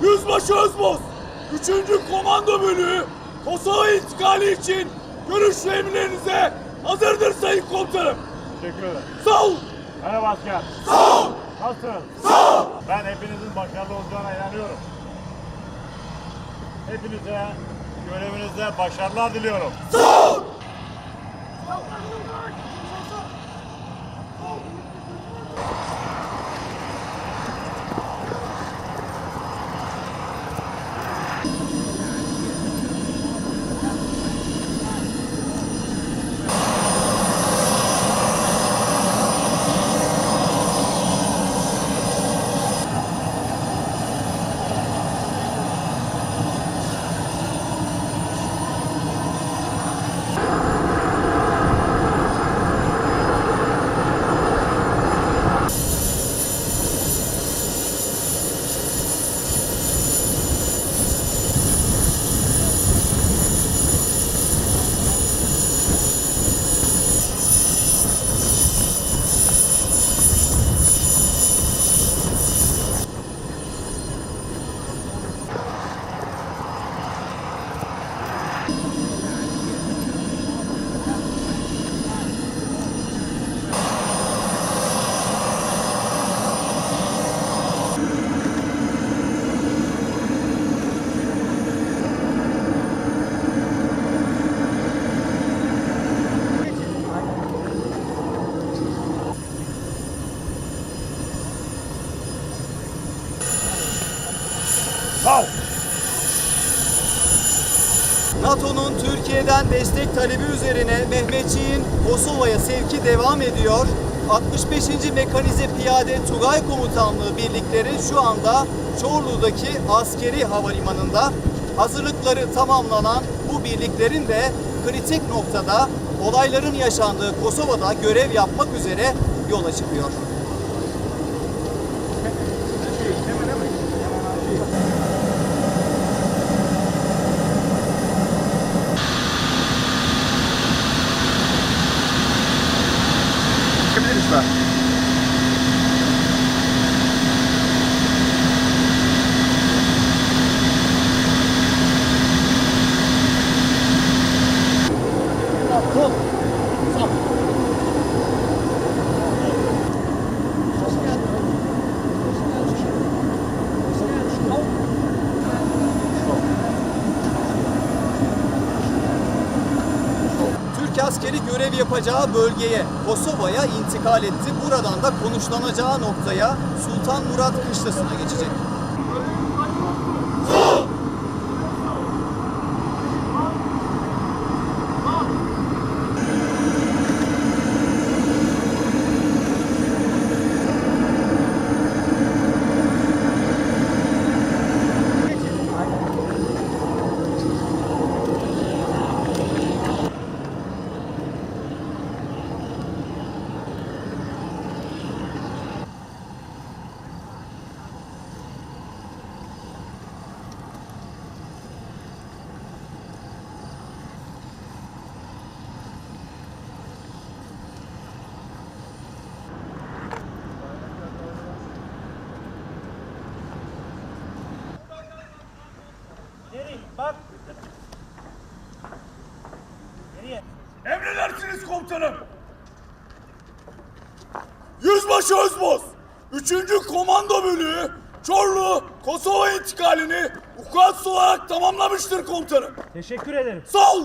Yüzbaşı Özboz, 3. Komando Bölüğü Kosova intikali için görüş ve emirlerinize hazırdır sayın komutanım. Teşekkür ederim. Sağ ol. Merhaba asker. Sağ ol. Nasılsın? Sağ ol. Ben hepinizin başarılı olacağına inanıyorum. Hepinize görevinizde başarılar diliyorum. Sağ ol. Sağ ol. NATO'nun Türkiye'den destek talebi üzerine Mehmetçiğin Kosova'ya sevki devam ediyor. 65. Mekanize Piyade Tugay Komutanlığı birlikleri şu anda Çorlu'daki askeri havalimanında. Hazırlıkları tamamlanan bu birliklerin de kritik noktada olayların yaşandığı Kosova'da görev yapmak üzere yola çıkıyor. Türk askeri görev yapacağı bölgeye, Kosova'ya intikal etti. Buradan da konuşlanacağı noktaya Sultan Murat Kışlası'na geçecek. Bak. Nereye? Emredersiniz komutanım. Yüzbaşı Özboz, 3. Komando Bölüğü Çorlu Kosova intikalini vukuatsız olarak tamamlamıştır komutanım. Teşekkür ederim. Sağ ol.